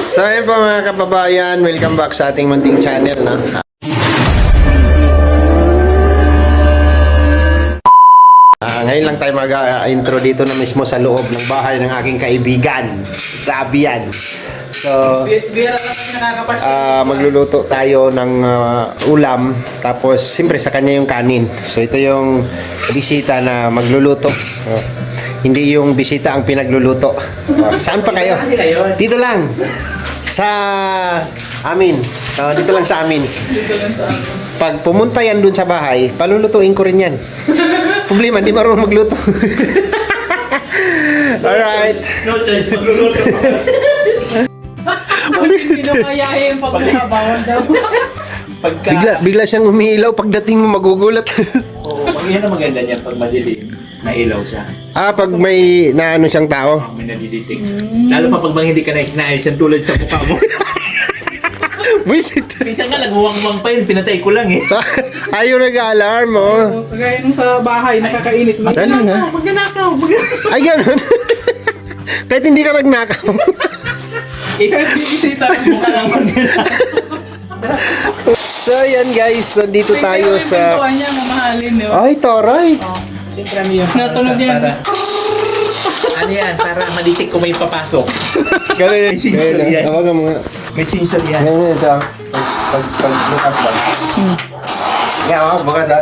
So ayun po mga kababayan, welcome back sa ating munting channel, no? Ngayon lang tayo mag-intro dito na mismo sa loob ng bahay ng aking kaibigan. Grabe yan. So, magluluto tayo ng ulam. Tapos, siyempre sa kanya yung kanin. So, ito yung bisita na magluluto. Hindi yung bisita ang pinagluluto. Saan pa kayo? Dito lang. Sa amin. Dito lang sa amin. Pag pumunta yan dun sa bahay, palulutuin ko rin yan. Problema, hindi marunong magluto. Alright. No choice, magluluto ka. Pinapayahin pag nabawan daw. Bigla siyang umiilaw, pagdating mo magugulat. Oo, yan ang maganda niyan pag madilim, nailaw siya. Pag may naano siyang tao. May nadiditig. Lalo pa pag hindi ka na inaayos yan tulad sa mukha mo. Visit. Minsan nga, nagwawang-wang pa yun, pinatay ko lang eh. Ayaw nag-alarm mo. Kagaya nung sa bahay, nakakainis. Magnanakaw. Ay, ganun. Kahit hindi ka nagnakaw. Kahit bibisita. Mukha lang magnanakaw. So, yan guys. Nandito tayo sa... Pintuan niya, mamahalin. No? Ay, taray. Siyempre, ano yun? Natunog yan. Ano yan? Para malitik ko may papasok. Ganun. May sensor yan. Tawagan mo nga. May sensor yan. Ganun ito. Pag-bukas ba? Yan, bukas ha.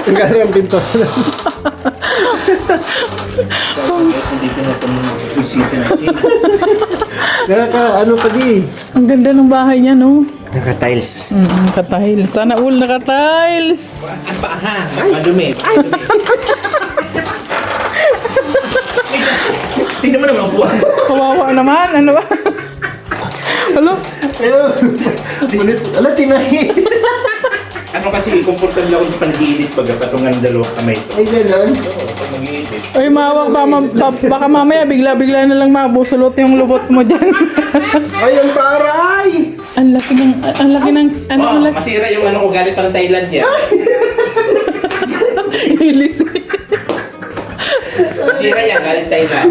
Ang gano'n ang pinto. Dito na itong visita natin. Ano pa di? Ang ganda ng bahay niya, no? Naka-tiles. Naka-tiles. Sana all naka-tiles. Ang paa, madumi. Tingnan mo naman ang buwan. Kawawa naman. Ano ba? Hello? Ayun. Ala, tinahi. Ano kasi, komportable ako sa pag-iidit pag patungan dalawang kamay ito. Ay, gano'n. Oo, pag mag-iidit. Ay, mawak ba? Baka mamaya bigla-bigla na lang mabusulot yung lubot mo dyan. Ay, ang taray! Ang laki ng, ang laki. Masira yung ano ko, galing pa ng Thailand yan. Ilis. Masira yan, galing Thailand.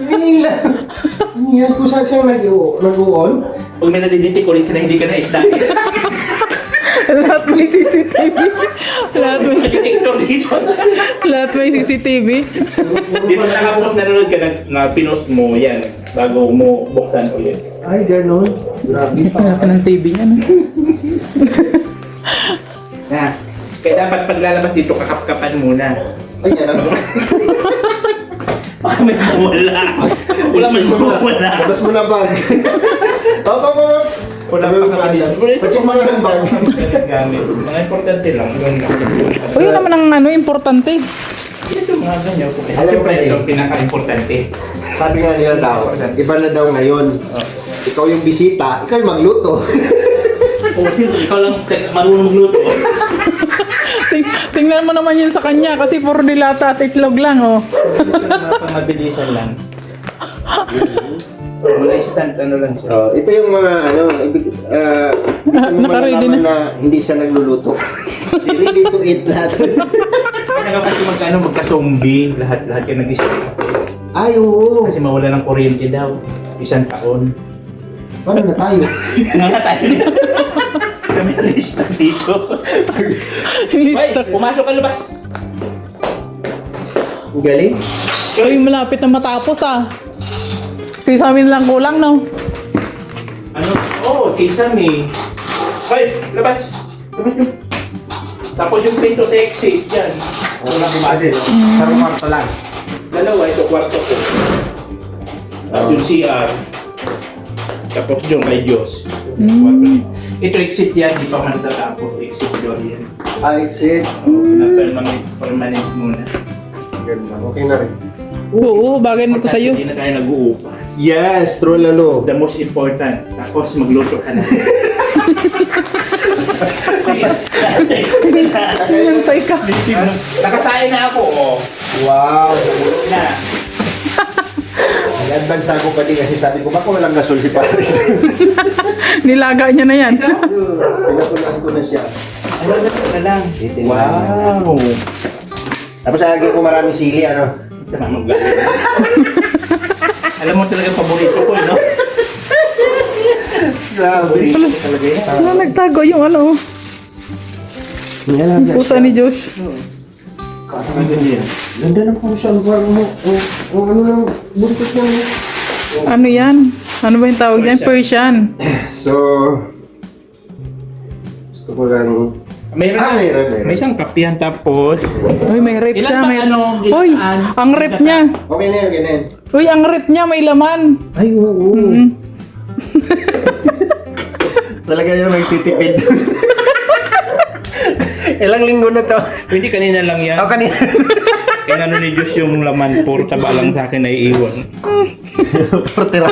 Hindi lang. Yan ko sa siyang nag-uon. Pag may nadiditik ulit na hindi ka na-isdais. Lahat may CCTV. Lahat may Nadiditik dito. Lahat may CCTV. Di ba nakabukas nanonood ka na pinost mo yan bago mo buksan ulit. Ay, gano'n. Grabe pa. Wala ka ng TV niya, no? Na, kaya dapat paglalabas dito kakapkapan muna. Ay, gano'n. Baka may mawala. Wala may mawala. Labas mo na bag. Wala Wala pa kami. Patsik mo na ng bag. Gamit. Mga importante lang. O yun naman ang importante. Ito mga ganyan. Alam Siyempre, ko eh. ito ang pinaka-importante. Sabi nga nila daw, iba na daw ngayon. Ikaw yung bisita, ikaw yung magluto. O, siyempre, ikaw lang marunong magluto. Tingnan mo naman yun sa kanya kasi puro dilata at itlog lang, oh. Mabilisan lang. Wala instant, ano lang siya. Ito yung mga Naka-ready na. na hindi siya nagluluto. Kasi ready to eat lahat. Kaya kasi magka-zombie, lahat kayo nag-isip. Ay, oo. Kasi mawala ng kuryente daw. 1 taon. Paano na tayo? Nga tayo. Kami lista dito. Lista. Hoy, pumasok ka labas. Ang galing. Uy, malapit na matapos, ah. Kasi sa amin lang kulang, no? Ano? Oo, kisame. Hoy, labas. Labas yun. Tapos yung pinto sa exit, yan. Wala kumadil. Sa rumar pa lang. Dalawa, ito kwarto ko. Tapos yung CR. Tapos yung may Diyos. Ito exit yan, di pa man natatapos. Exit door yan. Exit. Permanent muna. Ganda. Okay na rin. Oo, bagay na to sa'yo. Hindi na tayo nag-uupa. Yes, true lalo. The most important. Tapos magluto ka na. Hintay ka. Nakasaya na ako, oh. Wow. Na. Nag-advance na ako pa din kasi sabi ko, baka walang gasol si pare. Nilaga niya na yan. Pinapunan ko na siya. Ay, na lang. Titingnan Wow. Tapos lagyan ko maraming sili, ano? Sama mo galing. Alam mo talaga paborito ko, no? Grabe. Paborito ko talaga yan. Wala, nagtago yung ano. Yan, Yung pusa ni Josh. Ano yan? Ganda ng pusa. Ang ano ng buntot niya. Ano yan? Ano ba yung tawag yan? Persian. So, gusto ko lang... Mayroon. Meron. May isang kapihan tapos. Uy, may rep Ilan siya. ba May... ano, Uy, ginaan? ang rep niya. Okay na yun, ganyan. Uy, ang rep niya may laman. Ay, oo. Mm. Talaga yung nagtitipid. Ilang linggo na to. Hindi kanina lang yan. Ako kanina. Inano ni Diyos yung laman, puro taba lang sa akin na iiwan. Portira.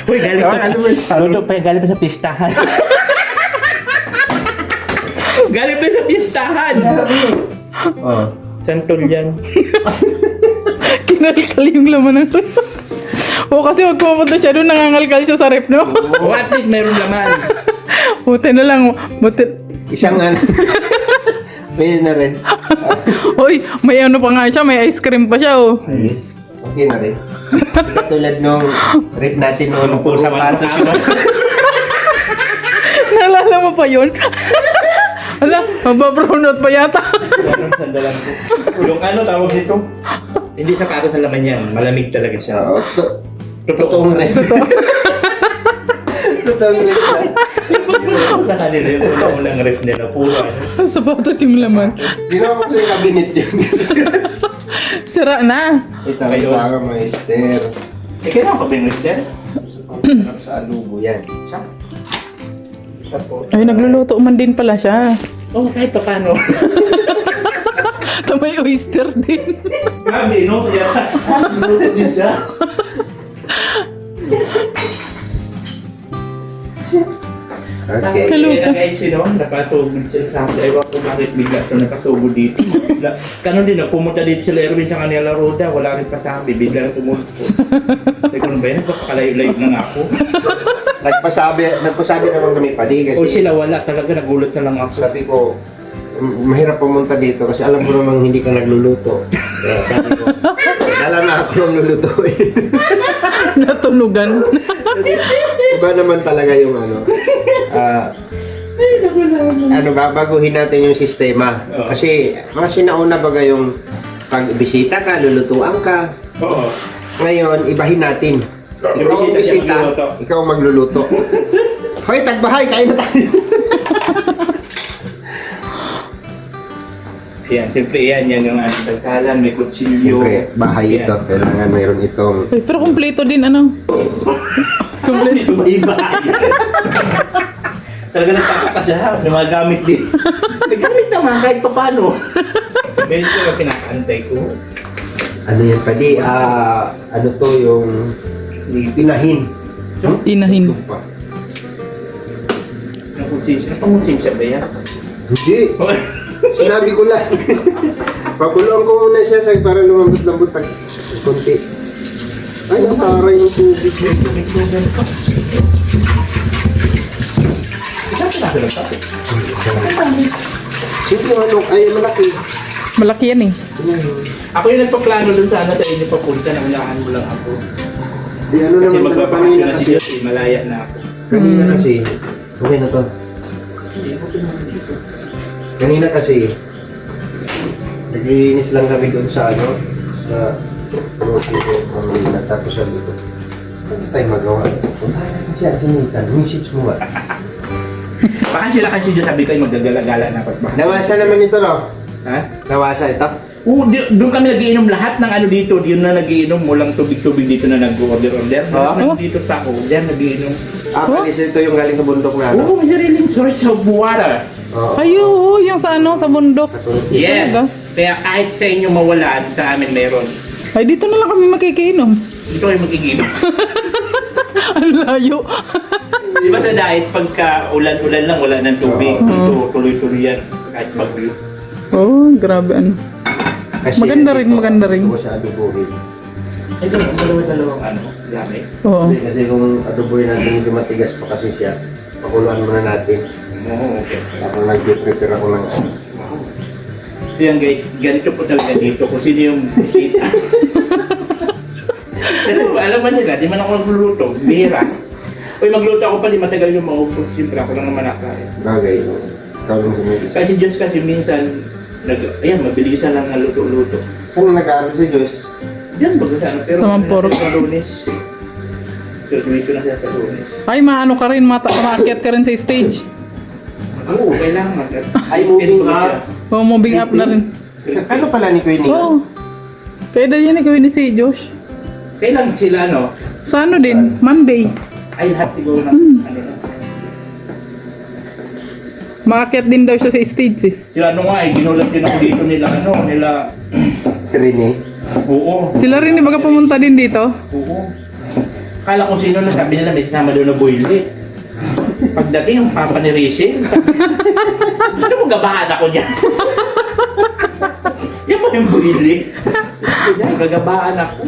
Uy, galing Ano ba yung sabi? Luto pa yan, galing pa sa pistahan. Galing pa sa pistahan. Oh. Santol yan. Kinalkal yung laman ng rep. O kasi wag pumunta siya doon, nangangalkal siya sa rep, no? O at least meron laman. Buti na lang. Buti. Isang ano. Pwede na rin. Uy, may ano pa nga siya, may ice cream pa siya, oh. Ayos. Okay na rin. Katulad nung rip natin noon puro sapatos yun. Naalala mo pa yun? Ala, mababrown out pa yata. Ganun, sandalan ko. Yung ano tawag dito? Hindi sapatos na laman yan. Malamig talaga siya. Oo, totoong rip. Totoong rip. Sa kanila yung unang rep nila. Puro ano. Sapatos yung laman. Ginawa ko sa yung cabinet yun. Sira na. Ito, Ayun. mga maester. Eh, kailangan pa ba yung mister? Sarap sa alubo yan. Siya po. Ay, nagluluto man din pala siya. Oh, kahit pa paano. May oyster din. Grabe, no? Kaya luto din siya. Okay. Kaluto. Kaya guys, nakasugod sila sa akin. Ewan ko bakit bigla ito nakasugod dito. Kanon din, pumunta dito sila Erwin sa kanila Roda. Wala rin pasabi. Bigla na tumulpo. Teka ba yun? Nagpapakalayo-layo na nga ako. Nagpasabi naman kami padi kasi O sila wala. Talaga nagulat na lang ako. sabi ko, mahirap pumunta dito kasi alam ko namang hindi ka nagluluto. Kaya sabi ko, dala na ako ng lulutuin. Natunugan. Iba naman talaga yung ano. Babaguhin natin yung sistema. Oo. Kasi sinauna baga yung pag bisita ka, lulutuan ka. Oo. Ngayon, ibahin natin. Yung Ikaw ang bisita siya bisita, magluluto. ikaw ang magluluto. Hoy, tagbahay, kain na tayo. Yan, siyempre yan yung tagkalan, may kutsilyo. Siyempre, bahay ito. Kailangan mayroon itong... Uy, pero kumpleto din, ano? Kumpleto. Iba. Talaga nagkakasa siya, may mga gamit din. Nagamit naman kahit pa paano. Medyo yung pinakaantay ko. Ano yan pa di? Ano to yung... Tinahin. Inahin. Ito pa. Napangusisya ba yan? Hindi. Sinabi ko lang. Pakuloan ko muna siya sa para lumambot-lambot pag konti. Ay, nataray yung tubig. Siyempre, ano, ay malaki. Malaki yan eh. Ako yung nagpaplano dun sana sa inyo papunta, nangunahan mo lang ako. Di ano Kasi naman magbabakasyon kanina na si kasi. Diyos, malaya na ako. Kanina kasi. Okay na to. Kanina kasi. Naglilinis lang kami doon sa ano. Sa grocery ko. Kanina. Tapos sabi ko. Ano tayo magawa? Punta na kasi atinitan. Message mo ba? Baka sila kasi Diyos sabi kayo magdagala-gala na ako. Nawasa naman ito no? Ha? Nawasa ito? Oo, doon kami nagiinom lahat ng ano dito. Diyan na nagiinom, walang tubig-tubig dito na nag-order-order. Ah? Dito sa ako, diyan nagiinom. Kasi ito yung galing sa bundok na ano. Oo, may sariling source of water. Oo. Ay, oo, yung sa ano, sa bundok. Katulad dito. Yes. Talaga? Kaya kahit sa inyo mawalaan, sa amin meron. Ay, dito na lang kami makikiinom. Dito kayo mag-iinom. Ang layo. Di ba sa diet, pagka ulan-ulan lang, wala ng tubig. Dito, tuloy-tuloy yan. Kahit bagyo. Oh, grabe ano. Kasi Maganda rin, ito, maganda rin. Ito sa adobohin. Ito, ang dalawa-dalawang ano, gamit. Oo. Kasi kung adobohin natin medyo matigas pa kasi siya, pakuluan muna natin. Oo, okay. Ako nag-prepare ako ng... So yan guys, ganito po talaga dito kung sino yung bisita. Kasi alam mo nila, di man ako magluluto, bihira. Uy, magluto ako pa, di matagal yung maubos. Siyempre ako lang naman nakaya. Bagay. Ikaw lang sumili. Kasi Diyos kasi minsan, ayan, mabilisan lang na luto-luto. Saan nag-aaral si Diyos? Diyan bago sa ano, pero Sa Mampurok. sa Lunes. Graduation na siya sa Lunes. Ay, maano ka rin, maakyat ka rin sa stage. Oo, kailangan. Ay, moving up. O, moving up na rin. Ano pala ni Queenie? Oo. Pwede yan ikaw ni si Josh. Kailan sila, ano? Sa ano din? Monday. Ay, lahat siguro na, ano na. Maakyat din daw siya sa stage eh. Sila ano nga, ginulat din ako dito nila, ano, nila, Queenie. oo, Sila rin, di ba ka pumunta din dito? oo. Kala kung sino na sabi nila, may sinama doon na boilie. Pagdating yung papa ni Rachel, ano mo gabahan ako niya? Yan mo yung boilie. Yan, gagabahan ako.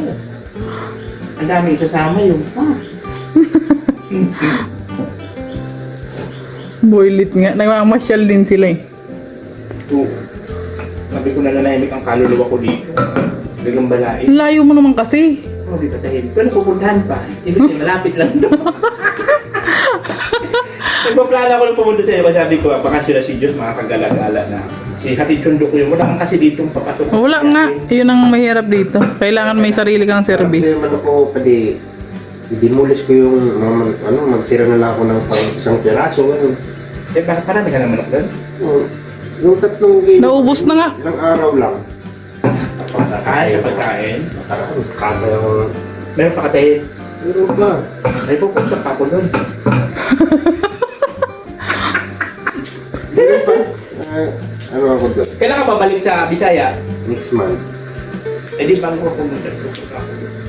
Ang daming kasama yung pa. Boylit nga. Nagmamasyal din sila eh. Oo. Sabi ko na nanahimik ang kaluluwa ko dito. Bigang balain. Layo mo naman kasi. Oh, di ba tahimik? Pero pupuntahan pa. Hindi, malapit lang doon. Nagpaplano ako nung pumunta sa iyo. Sabi ko, baka sila si Diyos makakagala-gala na. Si Hatid Sundo ko yun. Wala kang kasi ditong papasok. Wala nga. Yun ang mahirap dito. Kailangan may sarili kang Kaya service. man ako, pwede, dimulis ko yung, magsira na lang ako ng isang piraso. Ano. Eh, bakit parami ka naman ako doon? Yung tatlong kilo. Naubos na nga. Ilang araw lang. Ay, sa pagkain. Kada yung... Meron pa ka tayo. Meron ba? Ay, pupunta pa ako doon. Meron pa? Ano ako doon? Kailan ka babalik sa Bisaya? Next month. Eh, di ba ako pumunta ako?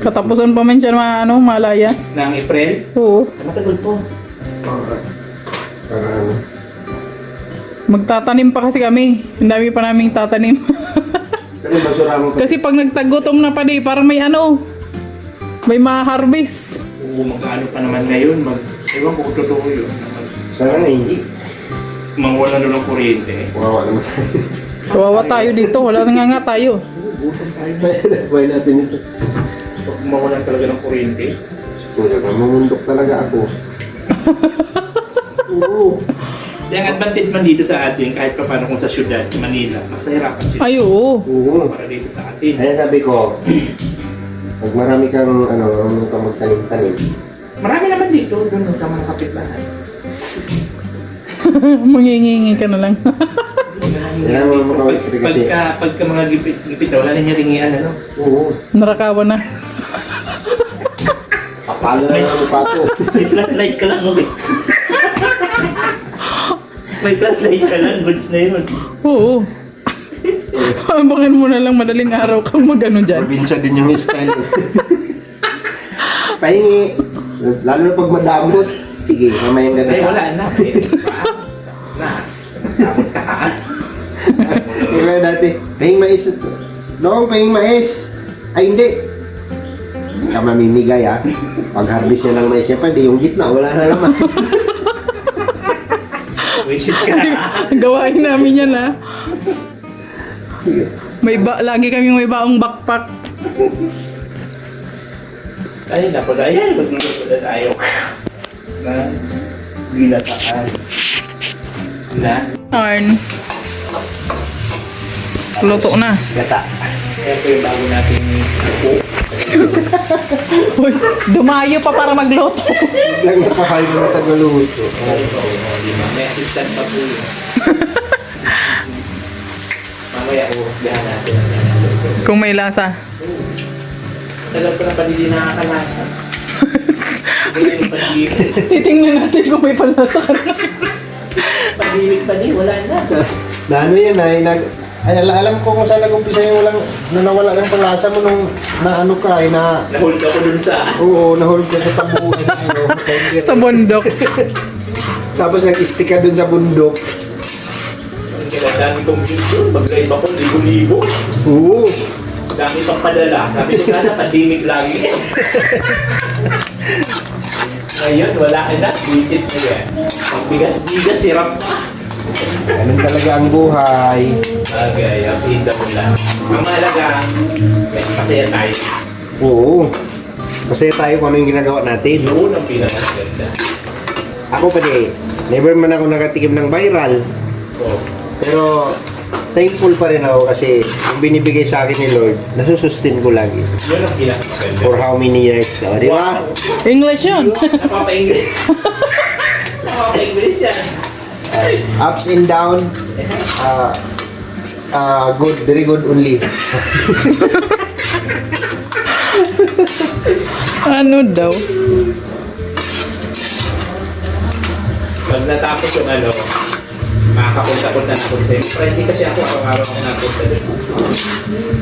Katapusan pa man siya malaya. Ng April? Oo. Ay, matagal po. Para ano? Magtatanim pa kasi kami. Ang dami pa naming tatanim. Pero basura mo pa. Kasi pag nagtagutom na pa di, parang may may ma-harvest. Oo, magkano pa naman ngayon. Ewan ko kung totoo yun. Sana nga hindi. Mangwala doon ng kuryente. Wawa naman. Kawawa tayo dito. Wala nga tayo. Gutom tayo. Buhay natin ito. Pag mawalan talaga ng kuryente. Kuya, mamumundok talaga ako. Oo. Kaya ang advantage man dito sa atin, kahit pa paano kung sa syudad, Manila, mas nahirapan sila. Ay, oo. Oo. Para dito sa atin. Kaya sabi ko, pag marami kang, marunong kang magtanim-tanim, Marami naman dito, doon sa mga kapitbahay. Mangingingi ka na lang. Kailangan mo makawagpili kasi. Pagka mga gipit na, wala na niya ringian, ano? Oo. Narakawan na. Papalo na lang ang mukha ko. May flashlight ka lang, okay? May flashlight ka lang, goods na yun. Oo. Abangan mo na lang madaling araw kang magano dyan. Probinsya din yung style. Pahingi. Lalo na pag madamot. Sige, mamayang ganun Ay, ka. wala na. Sabot ka ha? Kaya dati, pahing mais. No, pahing mais. Ay, hindi. Hindi ka mamimigay ha. Pag harvest niya ng mais niya pa, di yung gitna, wala na naman. Wisit ka ha? Gawain namin yan ha. Lagi kaming may baong backpack. Ay, naku na. Ayan, magluluto na tayo. Na, gilataan. Na, Arn. Luto na. Gata. kaya po yung bago nating cook. Uy, dumayo pa para magluto. Lang nakakain mo tagaluto. May assistant pa po yun. Mamaya po, bihan natin ang luto. Kung may lasa. Alam ko na pa hindi nakakalasa. Wala yung pag-ibig. Titingnan natin kung may palasa ka na. Pag-ibig pa din, wala na. Na ano yan ay alam ko kung saan nag-umpisa yung walang nawala ng panlasa mo nung na ano ka ay na Nahold ako dun sa... oo, nahulog ka sa tabuan. Sa bundok. Tapos nag-stick ka dun sa bundok. Ang dami kong video, mag-live ako, libo-libo. Oo. Dami pang padala. Sabi ko sana, pandemic lagi. Ngayon, wala ka na. Buisit na yan. Pag bigas-bigas, sirap pa. Ganun talaga ang buhay. Bagay, ang pinda mo lang. Ang mahalaga, may masaya tayo. Oo. Kasi tayo kung ano yung ginagawa natin. Yun ang pinakamaganda. Ako pa never man ako nakatikim ng viral. Oh. Pero thankful pa rin ako kasi yung binibigay sa akin ni Lord, nasusustain ko lagi. Yun ang pinakamaganda. For how many years? O, di ba? English yun. Napapa-English. Napapa-English yan. Ups and down. Good, very good only. Ano daw? Pag natapos yung makakapunta-punta na ako sa'yo. Pero hindi kasi ako araw-araw ako napunta doon.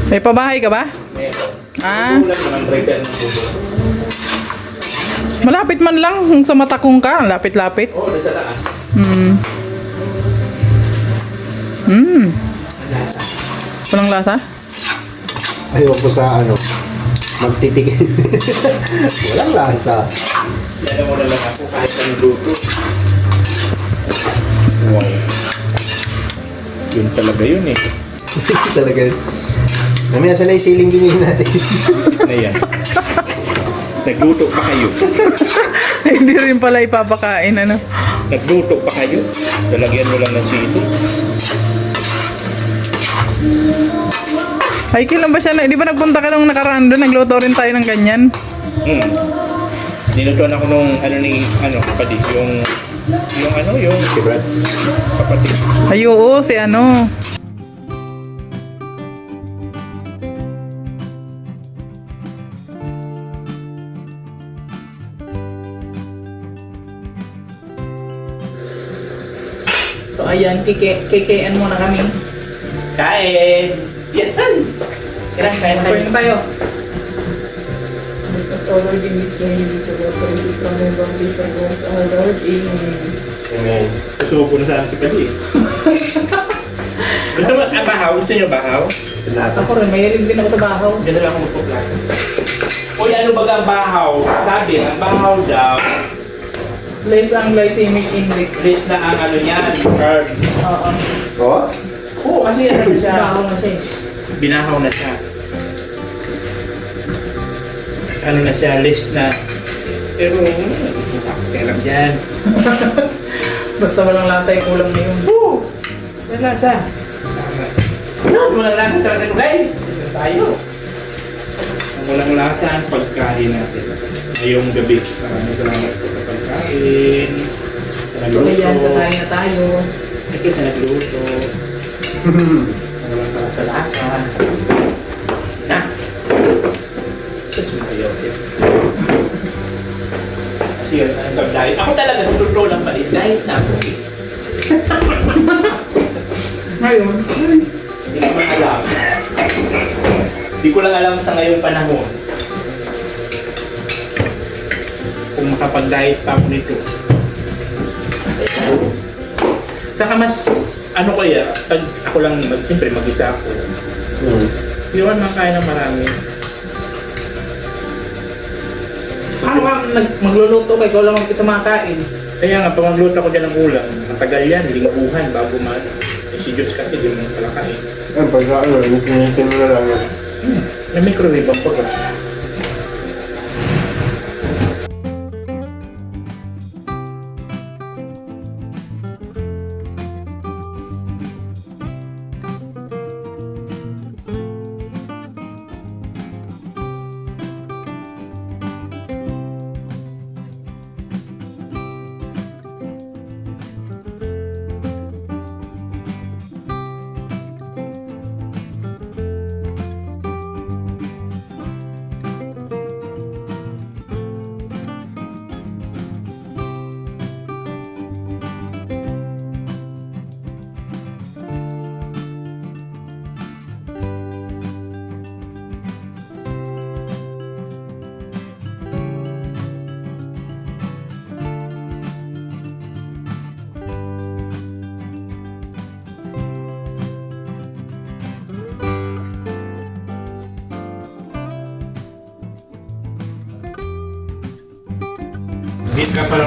May pabahay ka ba? Meron. Ah. Kulang naman repair ng bubo. Malapit man lang kung sa matakong ka. Lapit-lapit. Oo, doon sa taas. Hmm. Hmm. Ang lasa. Walang lasa? Ayaw ko sa magtitik. Walang lasa. Yan mo na lang ako kahit anong luto. Wow. Yun talaga yun eh. Talaga. Namaya sana yung siling binili natin. Ayan. Nagluto pa kayo. Hindi rin pala ipapakain, ano? Nagluto pa kayo. Talagyan mo lang ng sili. Ay, kailan ba siya na? Di ba nagpunta ka nung nakaraan doon? Nagluto rin tayo ng ganyan. Nilutuan ako nung kapatid. Yung Si Brad. kapatid. Ay, oo, si ano. So, ayan, kikain muna kami. Kain! Yan! Kailan kain na kayo? tayo. Amen. Tutubo na sana si Pali. Gusto mo, bahaw? Gusto nyo bahaw? Ako rin, mahilig din ako sa bahaw. Diyan na lang ako magpuplato. Uy, ano baga ang bahaw? Sabi, ang bahaw daw, Less ang glycemic index. list na ang niyan, carb. Oo. Oh? Oo, kasi ano siya, Bahaw na siya eh. binahaw na siya. Ano na siya, list na. Pero, kaya lang dyan. Basta walang lasa yung ulam na yun. Oo! Wala lasa. Walang lasa talaga guys. Ito tayo. Ang walang lasa ang pagkain natin. Ngayong gabi. Maraming salamat po sa pagkain. Sa So, ayan, nagluto. kakain na tayo. Ito sa nagluto. Walang para sa lasa. Na? Sus, ayaw. Kasi yun, ang pag-diet. Ako talaga, tuturo lang pa rin. Diet na ako. Ngayon, Hindi ko man alam. Hindi ko lang alam sa ngayong panahon kung makapag-diet pa ako nito. Saka mas, ano kaya, pag ako lang, siyempre mag-isa ako. Yun, makain ng marami. ano ka magluluto ka, ikaw lang mag-isa makain. Kaya nga, pag magluto ako dyan ng ulam, matagal yan, lingguhan bago eh, si Diyos kasi di mo palakain. Ang pagkain, sinitin mo na lang yan. May microwave ako.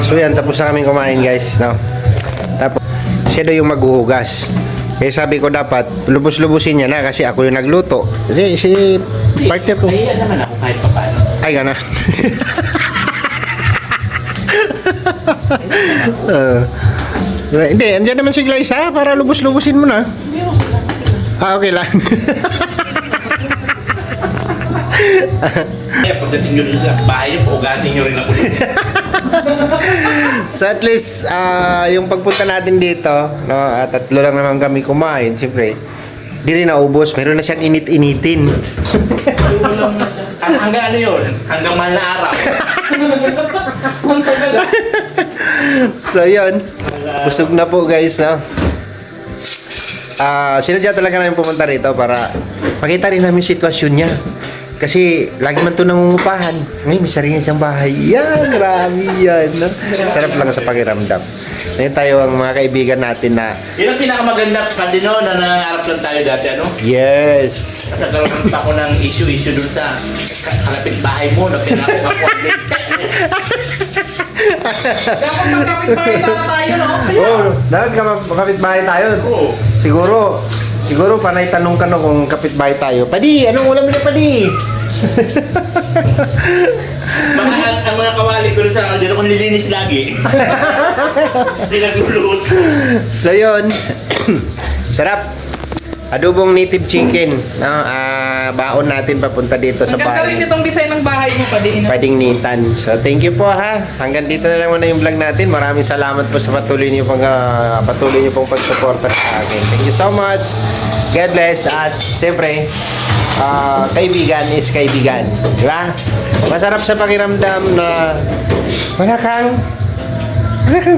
So yan, tapos na kami kumain guys, no? Tapos, siya daw yung maghuhugas. Kaya sabi ko dapat, lubos-lubusin niya na kasi ako yung nagluto. Kasi si partner ko. Ay, naman ako kahit pa paano. Ay, gana. Hindi, andyan naman si Glyza para lubos-lubusin mo na. Okay lang. Pagdating nyo rin sa bahay niyo, ugasin nyo rin ako din. So at least, yung pagpunta natin dito, no, at tatlo lang naman kami kumain, siyempre, di rin naubos. Meron na siyang init-initin. Hanggang ano yun? Hanggang mahal na araw. So yun, busog na po guys, no? Sinadya talaga namin pumunta rito para makita rin namin sitwasyon niya. Kasi lagi man ito nangungupahan. Ngayon may sarili siyang bahay. Yan, marami yan. No? Sarap lang sa pakiramdam. Ngayon tayo ang mga kaibigan natin na Yun ang pinakamaganda pa din no, na nangarap lang tayo dati, ano? yes. Nagkaroon pa ako ng issue dun sa kalapit bahay mo na pinakakuha ko. Dapat magkapit-bahay sana tayo, no? Oh, dapat kapitbahay tayo. Oo. Siguro panay tanong ka no kung kapitbahay tayo. Padi, anong ulam nila Padi? Ang mga kawali ko rin sa akin, dito ko nililinis lagi. Hindi nagluluto. So yun, sarap. Adobong native chicken. No? Baon natin papunta dito sa Ang ganda rin bahay. itong design ng bahay mo, pwede ina. Pwedeng nitan. So thank you po ha. Hanggang dito na lang muna yung vlog natin. Maraming salamat po sa patuloy niyo pong pagsuporta sa akin. Thank you so much. God bless. At siyempre, kaibigan is kaibigan. Di ba? Masarap sa pakiramdam na wala kang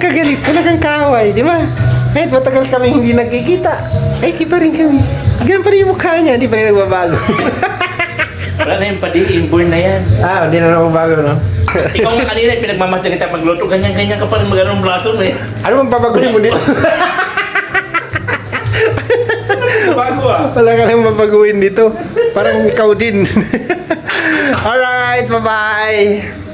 kagalit, wala kang kaaway, di ba? Kahit matagal kami hindi nagkikita, ay kipa rin kami. Ganun pa rin yung mukha niya, hindi pa rin nagbabago. Wala na yung padi, inborn na yan. Hindi na nagbabago, no? Ikaw nga kanina, pinagmamadya kita pagluto, ganyan-ganyan ka pa rin mag-anong braso mo eh. Ano bang babaguhin mo dito? Bago ah. Wala ka nang babaguhin dito. Parang ikaw din. Alright, bye-bye.